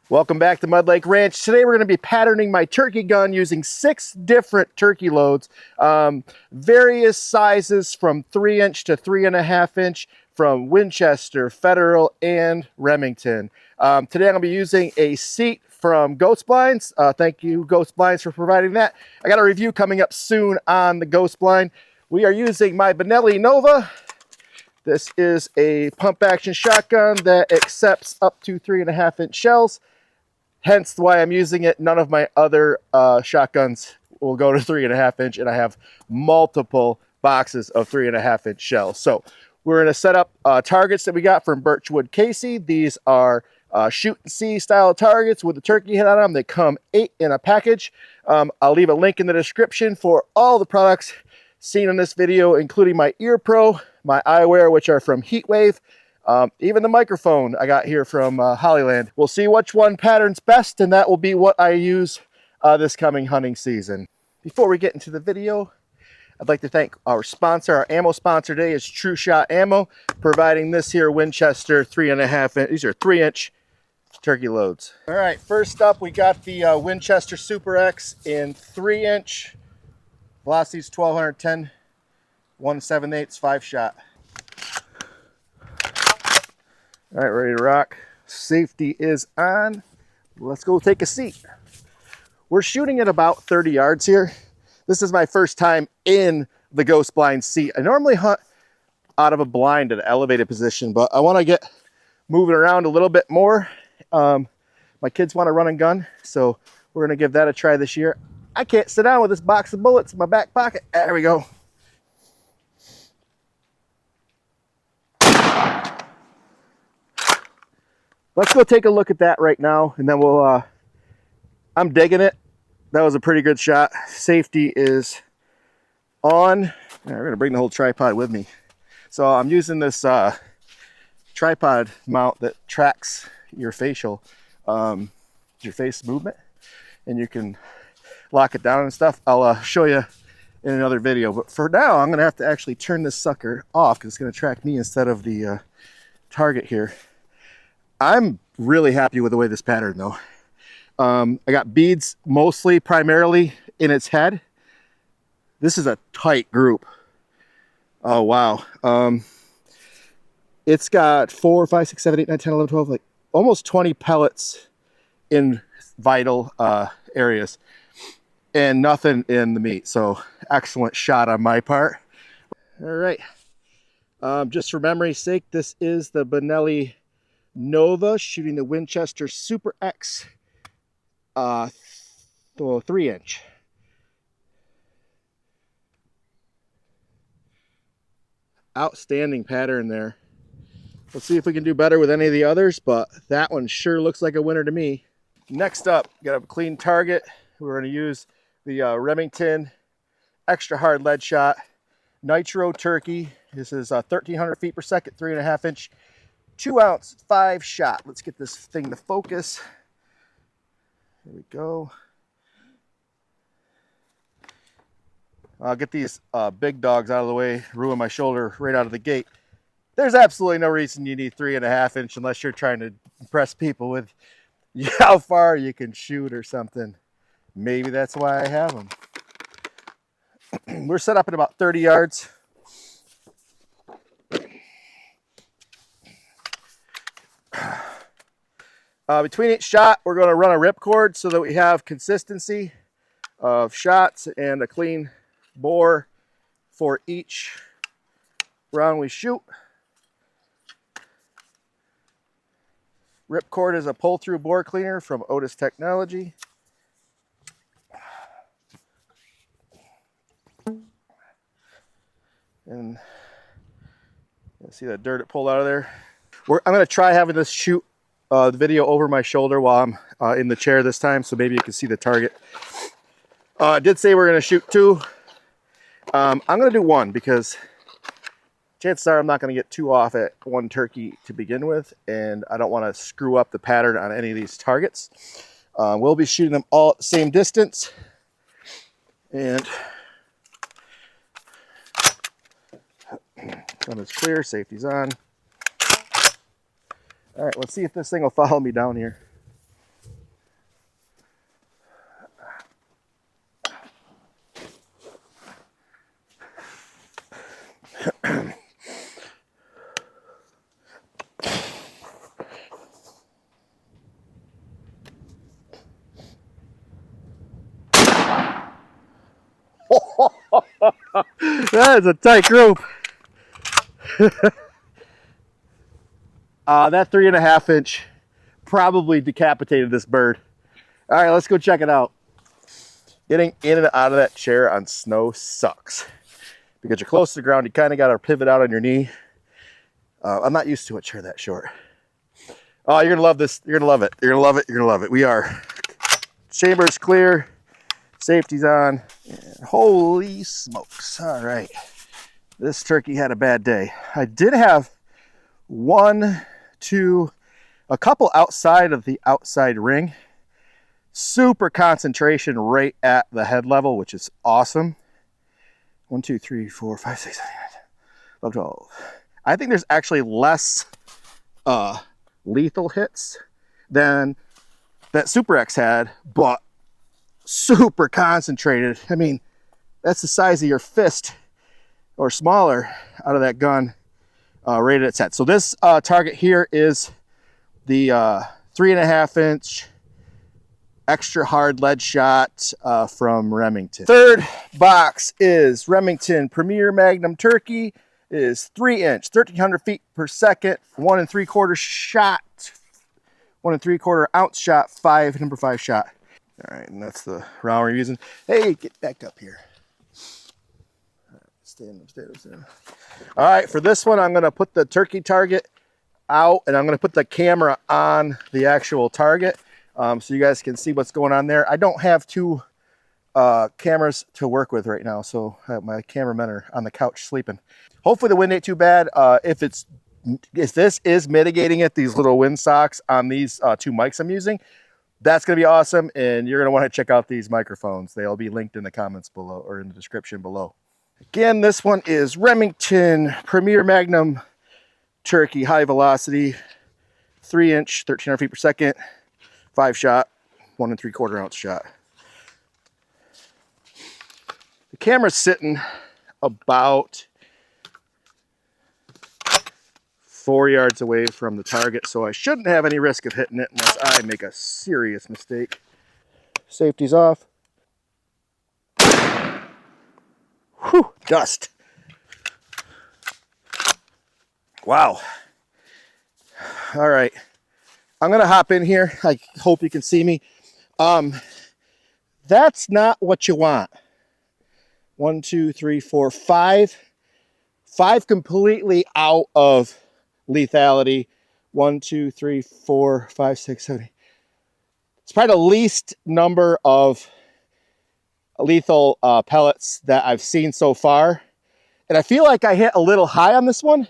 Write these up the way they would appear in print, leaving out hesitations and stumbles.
Welcome back to Mud Lake Ranch. Today we're going to be patterning my turkey gun using 6 different turkey loads, various sizes from 3-inch to 3.5-inch from Winchester, Federal, and Remington. Today I'm going to be using a seat from Ghost Blinds. Thank you, Ghost Blinds, for providing that. I got a review coming up soon on the Ghost Blind. We are using my Benelli Nova. This is a pump action shotgun that accepts up to 3.5-inch shells. Hence why I'm using it. None of my other shotguns will go to 3.5-inch, and I have multiple boxes of 3.5-inch shells. So we're going to set up targets that we got from Birchwood Casey. These are shoot and see style targets with a turkey head on them. They come 8 in a package. I'll leave a link in the description for all the products seen in this video, including my Ear Pro, my eyewear, which are from Heatwave. Even the microphone I got here from Hollyland. We'll see which one patterns best, and that will be what I use this coming hunting season. Before we get into the video, I'd like to thank our sponsor. Our ammo sponsor today is True Shot Ammo, providing this here Winchester 3.5-inch. These are 3-inch turkey loads. All right, first up we got the Winchester Super X in 3-inch. Velocity's 1210, 1/7/8, 5-shot. All right, ready to rock. Safety is on. Let's go take a seat. We're shooting at about 30 yards here. This is my first time in the Ghost Blind seat. I normally hunt out of a blind at an elevated position, but I want to get moving around a little bit more. My kids want to run and gun, so we're going to give that a try this year. I can't sit down with this box of bullets in my back pocket. There we go. Let's go take a look at that right now, and then we'll, I'm digging it. That was a pretty good shot. Safety is on. Right, we're gonna bring the whole tripod with me. So I'm using this tripod mount that tracks your facial, your face movement, and you can lock it down and stuff. I'll show you in another video, but for now, I'm gonna have to actually turn this sucker off because it's gonna track me instead of the target here. I'm really happy with the way this pattern though. I got beads primarily in its head. This is a tight group. Oh wow. It's got 4, 5, 6, 7, 8, 9, 10, 11, 12, like almost 20 pellets in vital areas and nothing in the meat. So excellent shot on my part. All right. Just for memory's sake, this is the Benelli Nova shooting the Winchester Super X 3-inch. Outstanding pattern there. Let's see if we can do better with any of the others, but that one sure looks like a winner to me. Next up, got a clean target. We're going to use the Remington extra hard lead shot Nitro turkey. This is 1,300 feet per second, 3.5-inch. 2-ounce, 5-shot. Let's get this thing to focus. There we go. I'll get these big dogs out of the way, ruin my shoulder right out of the gate. There's absolutely no reason you need 3.5-inch unless you're trying to impress people with how far you can shoot or something. Maybe that's why I have them. We're set up at about 30 yards. Between each shot, we're going to run a ripcord so that we have consistency of shots and a clean bore for each round we shoot. Ripcord is a pull-through bore cleaner from Otis Technology. And you see that dirt it pulled out of there. I'm going to try having this shoot the video over my shoulder while I'm in the chair this time, so maybe you can see the target. I did say we're going to shoot 2. I'm going to do 1 because chances are I'm not going to get 2 off at one turkey to begin with, and I don't want to screw up the pattern on any of these targets. We'll be shooting them all at the same distance, and gun is clear, safety's on. All right, let's see if this thing will follow me down here. That is a tight group. That 3.5 inch probably decapitated this bird. All right, let's go check it out. Getting in and out of that chair on snow sucks. Because you're close to the ground, you kind of got to pivot out on your knee. I'm not used to a chair that short. Oh, you're going to love this. You're going to love it. You're going to love it. You're going to love it. We are. Chamber's clear. Safety's on. And holy smokes. All right. This turkey had a bad day. I did have a couple outside of the outside ring. Super concentration right at the head level, which is awesome. 1, 2, 3, 4, 5, 6, 7, 8, 12. I think there's actually less lethal hits than that Super X had, but super concentrated. I mean, that's the size of your fist or smaller out of that gun rated at set. So this target here is the 3.5 inch extra hard lead shot from Remington. Third box is Remington Premier Magnum Turkey. It is 3 inch, 1,300 feet per second, 1 3/4 shot, 1 3/4 ounce shot, number 5 shot. All right, and that's the round we're using. Hey, get back up here. All right, stand up. All right, for this one, I'm gonna put the turkey target out and I'm gonna put the camera on the actual target. So you guys can see what's going on there. I don't have 2 cameras to work with right now, so my cameramen are on the couch sleeping. Hopefully the wind ain't too bad. If this is mitigating it, these little wind socks on these 2 mics I'm using, that's gonna be awesome, and you're gonna want to check out these microphones. They'll be linked in the comments below or in the description below. Again, this one is Remington Premier Magnum Turkey High Velocity, 3 inch, 1,300 feet per second. 5 shot, 1 3/4 ounce shot. The camera's sitting about 4 yards away from the target, so I shouldn't have any risk of hitting it unless I make a serious mistake. Safety's off. Whew, dust. Wow. All right. I'm gonna hop in here. I hope you can see me. That's not what you want. 1, 2, 3, 4, 5. 5 completely out of lethality. 1, 2, 3, 4, 5, 6, 7, 8. It's probably the least number of lethal pellets that I've seen so far. And I feel like I hit a little high on this one,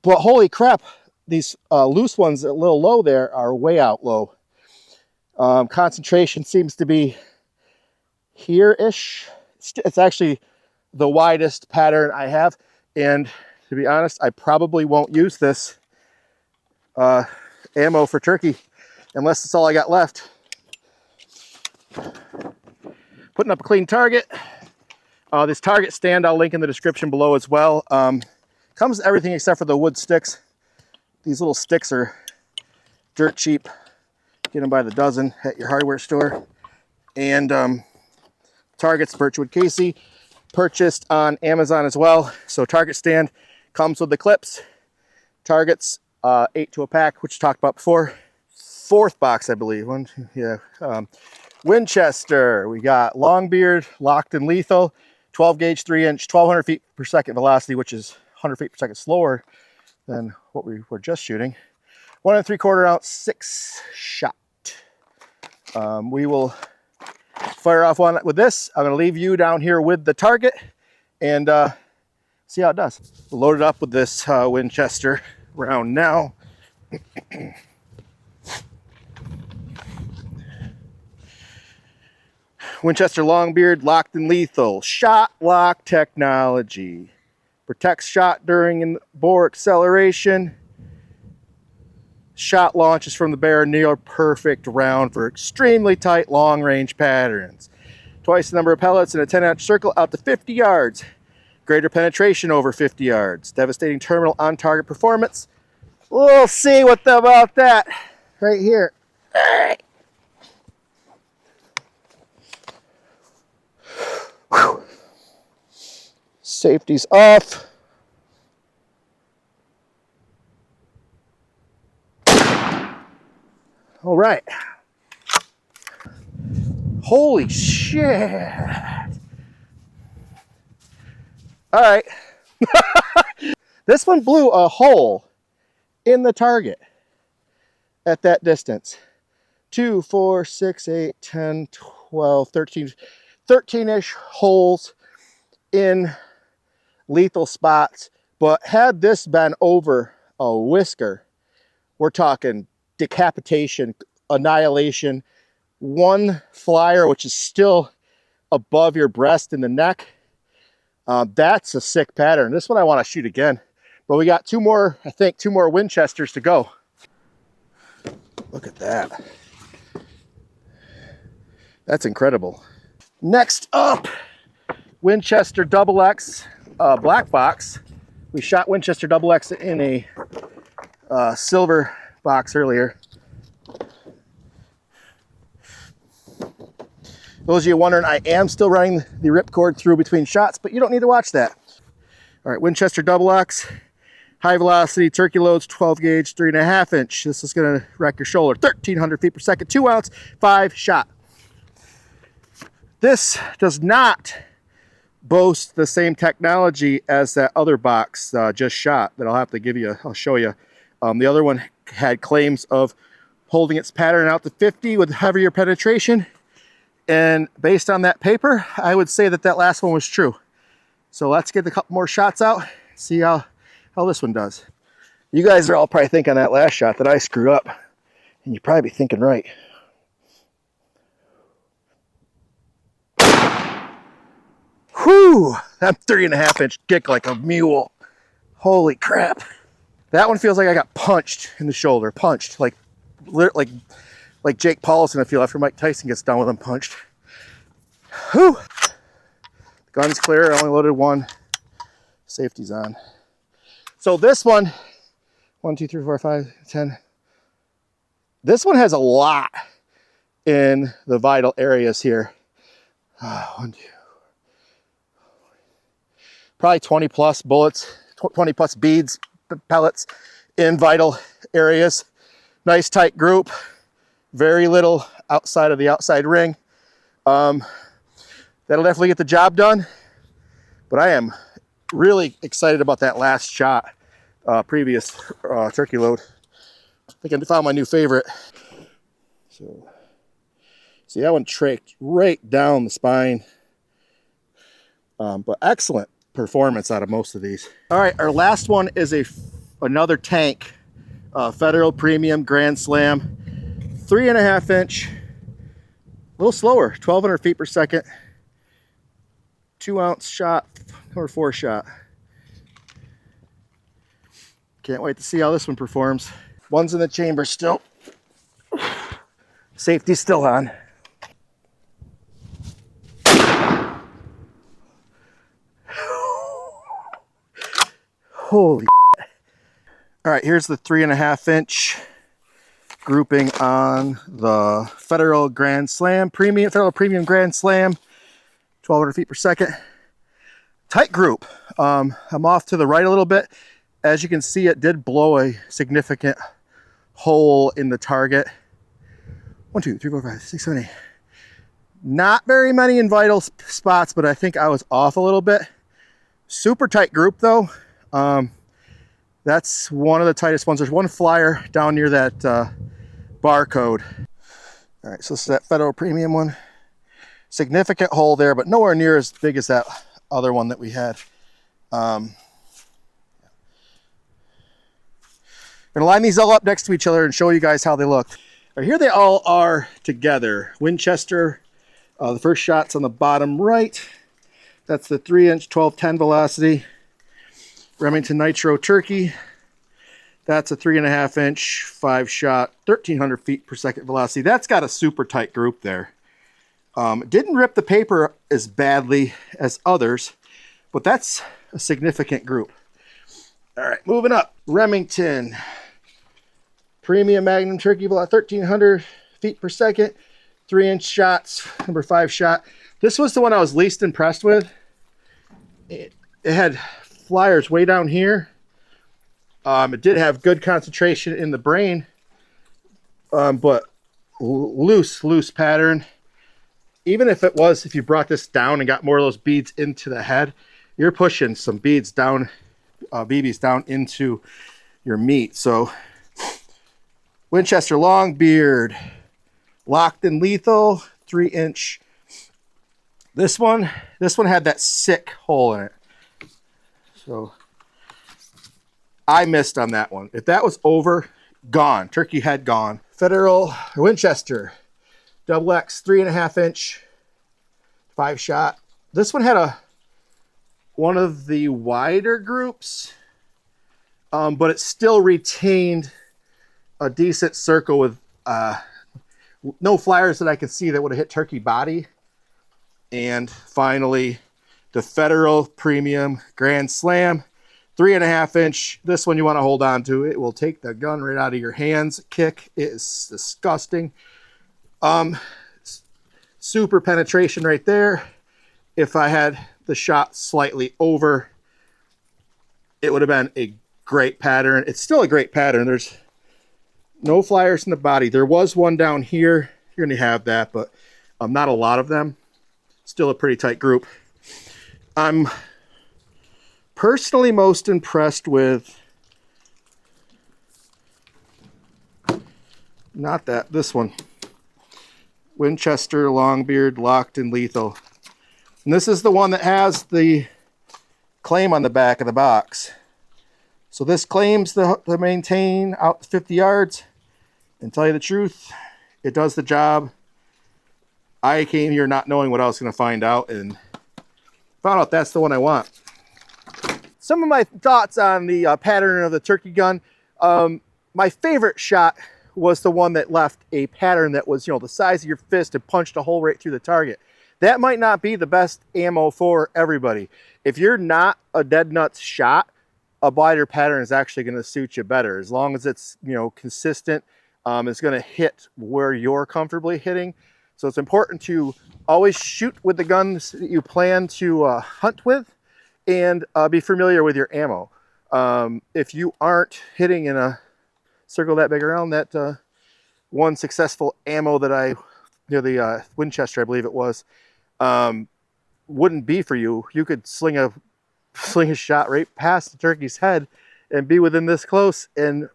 but holy crap. These loose ones a little low there are way out low. Concentration seems to be here-ish. It's actually the widest pattern I have. And to be honest, I probably won't use this ammo for turkey unless it's all I got left. Putting up a clean target. This target stand I'll link in the description below as well. Comes with everything except for the wood sticks. These little sticks are dirt cheap. Get them by the dozen at your hardware store. And targets, Birchwood Casey, purchased on Amazon as well. So target stand comes with the clips. Targets, 8 to a pack, which we talked about before. 4th box, I believe. Winchester. We got Longbeard, Lok'd and Lethal, 12 gauge, 3 inch, 1,200 feet per second velocity, which is 100 feet per second slower than what we were just shooting. 1 3/4 ounce, 6 shot. We will fire off one with this. I'm going to leave you down here with the target and see how it does. We'll load it up with this Winchester round now. Winchester Longbeard, Lok'd and Lethal, shot lock technology. Protects shot during bore acceleration. Shot launches from the barrel near perfect round for extremely tight long range patterns. Twice the number of pellets in a 10-inch circle out to 50 yards. Greater penetration over 50 yards. Devastating terminal on target performance. We'll see about that right here. All right. Whew. Safety's off. All right. Holy shit. All right. This one blew a hole in the target at that distance. 2, 4, 6, 8, 10, 12, 13, 13-ish holes in lethal spots. But had this been over a whisker, we're talking decapitation, annihilation. One flyer, which is still above your breast in the neck. That's a sick pattern. This one I want to shoot again. But we got two more, I think, two more Winchesters to go. Look at that. That's incredible. Next up, Winchester XX black box. We shot Winchester XX in a silver box earlier. Those of you wondering, I am still running the ripcord through between shots, but you don't need to watch that. All right, Winchester XX, high velocity, turkey loads, 12 gauge, 3.5 inch. This is gonna wreck your shoulder. 1,300 feet per second, 2 ounce, 5 shot. This does not boast the same technology as that other box just shot that I'll have to give you, I'll show you. The other one had claims of holding its pattern out to 50 with heavier penetration. And based on that paper, I would say that that last one was true. So let's get a couple more shots out, see how this one does. You guys are all probably thinking on that last shot that I screwed up. And you'd probably be thinking right. Whew, that 3.5 inch kick like a mule. Holy crap. That one feels like I got punched in the shoulder. Punched, like Jake Paulson, I feel, after Mike Tyson gets done with him punched. Whew. The gun's clear, I only loaded one. Safety's on. So this one, 1, 2, 3, 4, 5, 10. This one has a lot in the vital areas here. 1, 2. Probably 20 plus bullets, 20 plus beads, pellets in vital areas. Nice tight group. Very little outside of the outside ring. That'll definitely get the job done. But I am really excited about that last shot, previous turkey load. I think I found my new favorite. So, see, that one tracked right down the spine. But excellent performance out of most of these. All right, our last one is another tank, Federal Premium Grand Slam, 3.5 inch, a little slower, 1,200 feet per second, 2 ounce shot, or 4 shot. Can't wait to see how this one performs. One's in the chamber still. Safety's still on. Holy shit. All right, here's the 3.5 inch grouping on the Federal Grand Slam, Federal Premium Grand Slam, 1,200 feet per second. Tight group. I'm off to the right a little bit. As you can see, it did blow a significant hole in the target. 1, 2, 3, 4, 5, 6, 7, 8. Not very many in vital spots, but I think I was off a little bit. Super tight group though. That's one of the tightest ones. There's one flyer down near that barcode. All right, so this is that Federal Premium one. Significant hole there, but nowhere near as big as that other one that we had. I'm gonna line these all up next to each other and show you guys how they look. All right, here they all are together. Winchester, the first shot's on the bottom right. That's the 3 inch 1210 velocity. Remington Nitro Turkey. That's a 3.5 inch 5 shot, 1,300 feet per second velocity. That's got a super tight group there. Didn't rip the paper as badly as others, but that's a significant group. All right, moving up. Remington Premium Magnum Turkey, 1,300 feet per second, 3 inch shots, number 5 shot. This was the one I was least impressed with. it had flyers way down here. It did have good concentration in the brain, but loose pattern. Even if you brought this down and got more of those beads into the head, you're pushing some beads down, BBs down into your meat. So Winchester Longbeard, Lok'd and lethal, 3-inch. This one had that sick hole in it. So I missed on that one. If that was over, gone. Turkey head gone. Federal Winchester, double X, 3.5-inch, 5-shot. This one had one of the wider groups, but it still retained a decent circle with no flyers that I could see that would have hit turkey body. And finally, the Federal Premium Grand Slam, 3.5-inch. This one you want to hold on to. It will take the gun right out of your hands. Kick is disgusting. Super penetration right there. If I had the shot slightly over, it would have been a great pattern. It's still a great pattern. There's no flyers in the body. There was one down here. You're going to have that, but not a lot of them. Still a pretty tight group. I'm personally most impressed with this one. Winchester Longbeard, Lok'd and lethal. And this is the one that has the claim on the back of the box. So this claims to maintain out 50 yards. And tell you the truth, it does the job. I came here not knowing what I was going to find out, and found out that's the one I want. Some of my thoughts on the pattern of the turkey gun. My favorite shot was the one that left a pattern that was, the size of your fist and punched a hole right through the target. That might not be the best ammo for everybody. If you're not a dead nuts shot, a wider pattern is actually going to suit you better. As long as it's, consistent, it's going to hit where you're comfortably hitting. So it's important to always shoot with the guns that you plan to hunt with, and be familiar with your ammo. If you aren't hitting in a circle that big around, that one successful ammo that the Winchester, I believe it was, wouldn't be for you. You could sling a shot right past the turkey's head and be within this close, and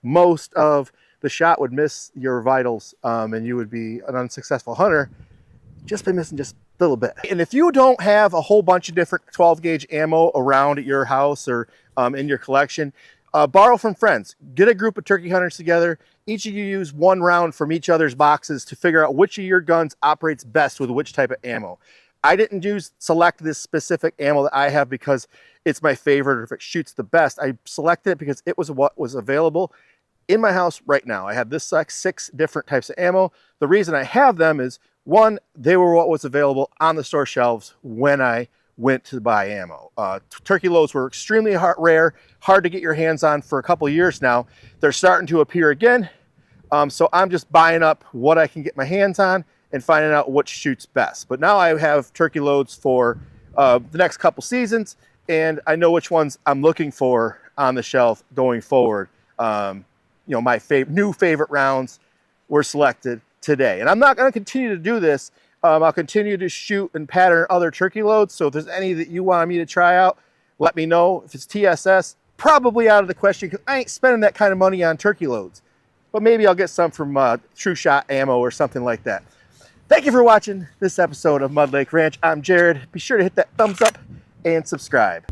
most of the shot would miss your vitals, and you would be an unsuccessful hunter just by missing just a little bit. And if you don't have a whole bunch of different 12 gauge ammo around at your house or in your collection, borrow from friends. Get a group of turkey hunters together. Each of you use one round from each other's boxes to figure out which of your guns operates best with which type of ammo. I didn't select this specific ammo that I have because it's my favorite or if it shoots the best. I selected it because it was what was available in my house right now. I had this 6 different types of ammo. The reason I have them is, one, they were what was available on the store shelves when I went to buy ammo. Turkey loads were extremely rare, hard to get your hands on for a couple years now. They're starting to appear again. So I'm just buying up what I can get my hands on and finding out what shoots best. But now I have turkey loads for the next couple seasons, and I know which ones I'm looking for on the shelf going forward. My new favorite rounds were selected today. And I'm not going to continue to do this. I'll continue to shoot and pattern other turkey loads. So if there's any that you want me to try out, let me know. If it's TSS, probably out of the question because I ain't spending that kind of money on turkey loads. But maybe I'll get some from True Shot Ammo or something like that. Thank you for watching this episode of Mud Lake Ranch. I'm Jared. Be sure to hit that thumbs up and subscribe.